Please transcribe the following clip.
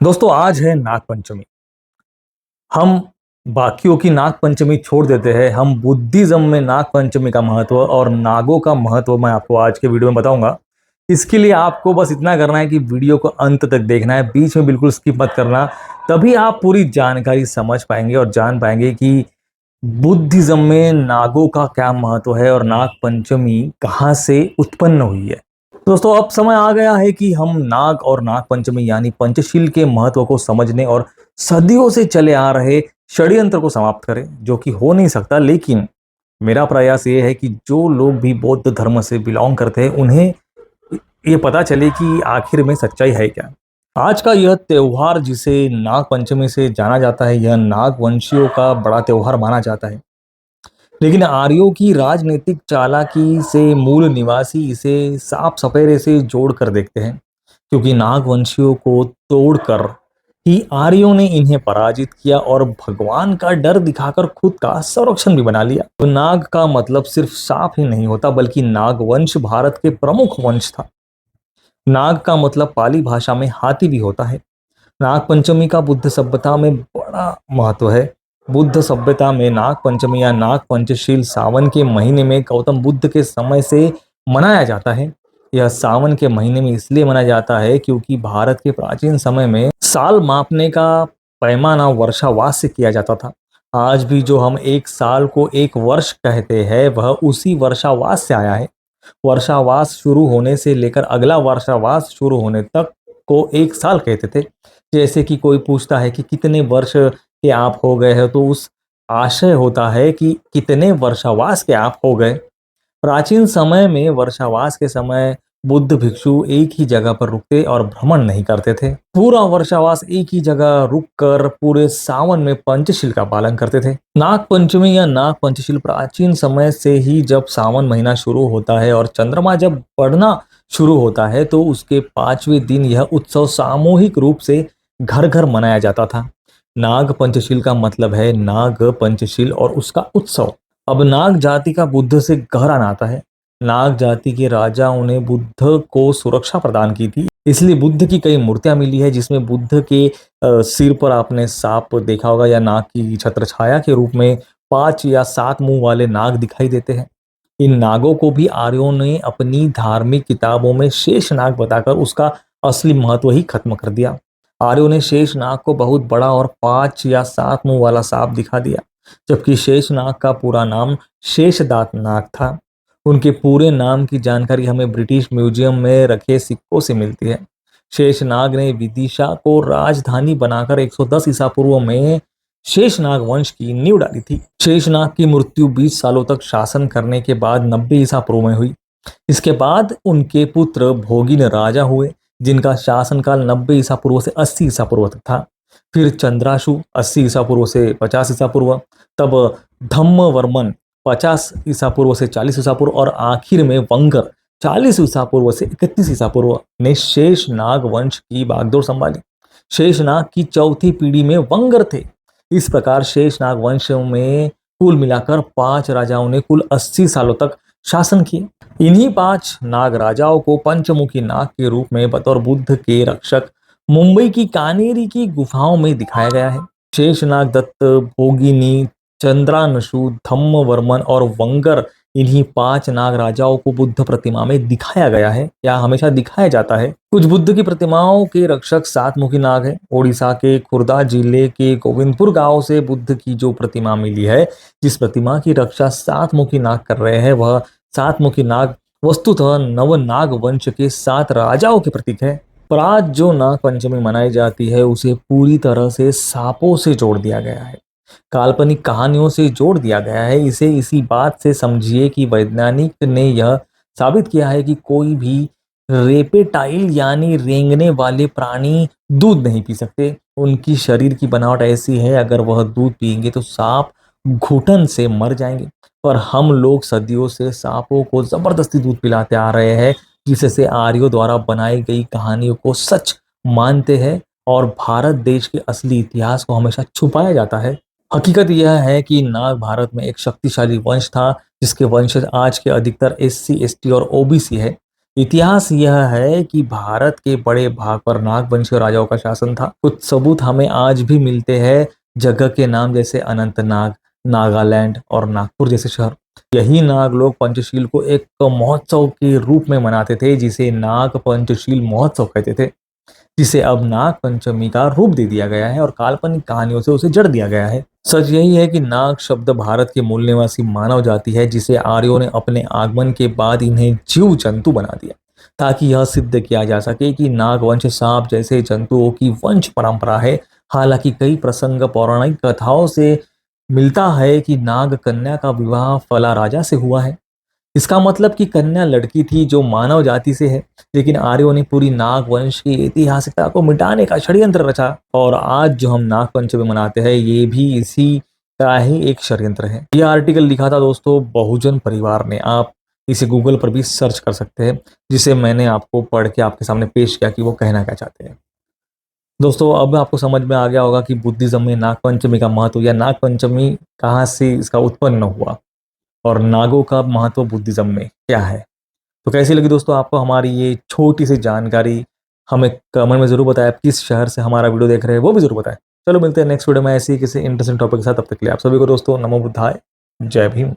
दोस्तों आज है नाग पंचमी। हम बाकियों की नाग पंचमी छोड़ देते हैं। हम बुद्धिज्म में नाग पंचमी का महत्व और नागों का महत्व मैं आपको आज के वीडियो में बताऊंगा। इसके लिए आपको बस इतना करना है कि वीडियो को अंत तक देखना है, बीच में बिल्कुल स्किप मत करना। तभी आप पूरी जानकारी समझ पाएंगे और जान पाएंगे कि बुद्धिज्म में नागों का क्या महत्व है और नाग पंचमी कहाँ से उत्पन्न हुई है। दोस्तों अब समय आ गया है कि हम नाग और नाग पंचमी यानी पंचशील के महत्व को समझने और सदियों से चले आ रहे षड्यंत्र को समाप्त करें, जो कि हो नहीं सकता। लेकिन मेरा प्रयास ये है कि जो लोग भी बौद्ध धर्म से बिलोंग करते हैं उन्हें ये पता चले कि आखिर में सच्चाई है क्या। आज का यह त्योहार जिसे नाग पंचमी से जाना जाता है, यह नाग वंशियों का बड़ा त्योहार माना जाता है। लेकिन आर्यों की राजनीतिक चालाकी से मूल निवासी इसे साफ सफेरे से जोड़कर देखते हैं, क्योंकि नागवंशियों को तोड़कर ही आर्यों ने इन्हें पराजित किया और भगवान का डर दिखाकर खुद का संरक्षण भी बना लिया। तो नाग का मतलब सिर्फ सांप ही नहीं होता, बल्कि नागवंश भारत के प्रमुख वंश था। नाग का मतलब पाली भाषा में हाथी भी होता है। नाग पंचमी का बुद्ध सभ्यता में बड़ा महत्व है। बुद्ध सभ्यता में नाग पंचमी या नाग पंचशील सावन के महीने में गौतम बुद्ध के समय से मनाया जाता है। यह सावन के महीने में इसलिए मनाया जाता है क्योंकि भारत के प्राचीन समय में साल मापने का पैमाना वर्षावास से किया जाता था। आज भी जो हम एक साल को एक वर्ष कहते हैं वह उसी वर्षावास से आया है। वर्षावास शुरू होने से लेकर अगला वर्षावास शुरू होने तक को एक साल कहते थे। जैसे कि कोई पूछता है कि कितने वर्ष के आप हो गए हैं, तो उस आशय होता है कि कितने वर्षावास के आप हो गए। प्राचीन समय में वर्षावास के समय बुद्ध भिक्षु एक ही जगह पर रुकते और भ्रमण नहीं करते थे। पूरा वर्षावास एक ही जगह रुककर पूरे सावन में पंचशील का पालन करते थे। नाग पंचमी या नाग पंचशील प्राचीन समय से ही, जब सावन महीना शुरू होता है और चंद्रमा जब बढ़ना शुरू होता है, तो उसके 5वें दिन यह उत्सव सामूहिक रूप से घर घर मनाया जाता था। नाग पंचशील का मतलब है नाग पंचशील और उसका उत्सव। अब नाग जाति का बुद्ध से गहरा नाता है। नाग जाति के राजाओं ने बुद्ध को सुरक्षा प्रदान की थी, इसलिए बुद्ध की कई मूर्तियां मिली है जिसमें बुद्ध के सिर पर आपने सांप देखा होगा या नाग की छत्र छाया के रूप में 5 या 7 मुंह वाले नाग दिखाई देते हैं। इन नागों को भी आर्यों ने अपनी धार्मिक किताबों में शेष नाग बताकर उसका असली महत्व ही खत्म कर दिया। आर्यों ने शेष नाग को बहुत बड़ा और 5 या 7 मुंह वाला सांप दिखा दिया, जबकि शेष नाग का पूरा नाम शेषदात नाग था। उनके पूरे नाम की जानकारी हमें ब्रिटिश म्यूजियम में रखे सिक्कों से मिलती है। शेषनाग ने विदिशा को राजधानी बनाकर 110 ईसा पूर्व में शेषनाग वंश की नींव डाली थी। शेषनाग की मृत्यु 20 सालों तक शासन करने के बाद 90 ईसा पूर्व में हुई। इसके बाद उनके पुत्र भोगिन राजा हुए, जिनका शासनकाल 90 ईसा पूर्व से 80 ईसा पूर्व तक था। फिर चंद्राशु 80 ईसा पूर्व से 50 ईसा पूर्व, तब धम्मवर्मन 50 ईसा पूर्व से 40 ईसा पूर्व और आखिर में वंगर 40 ईसा पूर्व से 31 ईसा पूर्व ने शेषनाग वंश की बागडोर संभाली। शेषनाग की चौथी पीढ़ी में वंगर थे। इस प्रकार शेषनाग वंश में कुल मिलाकर 5 राजाओं ने कुल 80 सालों तक शासन किए। इन्हीं 5 नाग राजाओं को पंचमुखी नाग के रूप में बतौर बुद्ध के रक्षक मुंबई की कानेरी की गुफाओं में दिखाया गया है। शेषनाग दत्त, भोगिनी, चंद्रानशु, धम्मवर्मन और वंगर, इन्हीं 5 नाग राजाओं को बुद्ध प्रतिमा में दिखाया गया है या हमेशा दिखाया जाता है। कुछ बुद्ध की प्रतिमाओं के रक्षक 7 मुखी नाग है। ओडिशा के खुर्दा जिले के गोविंदपुर गांव से बुद्ध की जो प्रतिमा मिली है, जिस प्रतिमा की रक्षा 7 मुखी नाग कर रहे हैं, वह 7 मुखी नाग वस्तुतः नवनाग वंश के 7 राजाओं के प्रतीक है। पर आज जो नाग पंचमी मनाई जाती है उसे पूरी तरह से सांपों से जोड़ दिया गया है, काल्पनिक कहानियों से जोड़ दिया गया है। इसे इसी बात से समझिए कि वैज्ञानिक ने यह साबित किया है कि कोई भी रेपेटाइल यानी रेंगने वाले प्राणी दूध नहीं पी सकते। उनकी शरीर की बनावट ऐसी है, अगर वह दूध पिएंगे तो सांप घुटन से मर जाएंगे। पर हम लोग सदियों से सांपों को जबरदस्ती दूध पिलाते आ रहे हैं, जिससे आर्यों द्वारा बनाई गई कहानियों को सच मानते हैं और भारत देश के असली इतिहास को हमेशा छुपाया जाता है। हकीकत यह है कि नाग भारत में एक शक्तिशाली वंश था, जिसके वंशज आज के अधिकतर SC ST और OBC है। इतिहास यह है कि भारत के बड़े भाग पर नागवंशीय राजाओं का शासन था। कुछ सबूत हमें आज भी मिलते हैं जगह के नाम जैसे अनंतनाग, नागालैंड और नागपुर जैसे शहर। यही नाग लोग पंचशील को एक महोत्सव के रूप में मनाते थे, जिसे नाग पंचशील महोत्सव कहते थे, जिसे अब नाग पंचमी का रूप दे दिया गया है और काल्पनिक कहानियों से उसे जड़ दिया गया है। सच यही है कि नाग शब्द भारत के मूल निवासी मानव जाति है, जिसे आर्यों ने अपने आगमन के बाद इन्हें जीव जंतु बना दिया, ताकि यह सिद्ध किया जा सके कि नागवंश सांप जैसे जंतुओं की वंश परंपरा है। हालांकि कई प्रसंग पौराणिक कथाओं से मिलता है कि नाग कन्या का विवाह फला राजा से हुआ है। इसका मतलब कि कन्या लड़की थी जो मानव जाति से है, लेकिन आर्यों ने पूरी नाग वंश की ऐतिहासिकता को मिटाने का षड्यंत्र रचा और आज जो हम नाग पंचमी मनाते हैं ये भी इसी का ही एक षड्यंत्र है। यह आर्टिकल लिखा था दोस्तों बहुजन परिवार ने। आप इसे गूगल पर भी सर्च कर सकते हैं, जिसे मैंने आपको पढ़ के आपके सामने पेश किया कि वो कहना क्या चाहते हैं। दोस्तों अब आपको समझ में आ गया होगा कि बुद्धिज्म में नाग पंचमी का महत्व या नाग पंचमी कहाँ से इसका उत्पन्न हुआ और नागों का महत्व बुद्धिज्म में क्या है। तो कैसी लगी दोस्तों आपको हमारी ये छोटी सी जानकारी। हमें कमेंट में जरूर बताएं आप किस शहर से हमारा वीडियो देख रहे हैं, वो भी जरूर बताएं। चलो मिलते हैं नेक्स्ट वीडियो में ऐसी किसी इंटरेस्टिंग टॉपिक के साथ। तब तक के लिए आप सभी को दोस्तों नमो बुद्धाय, जय भीम।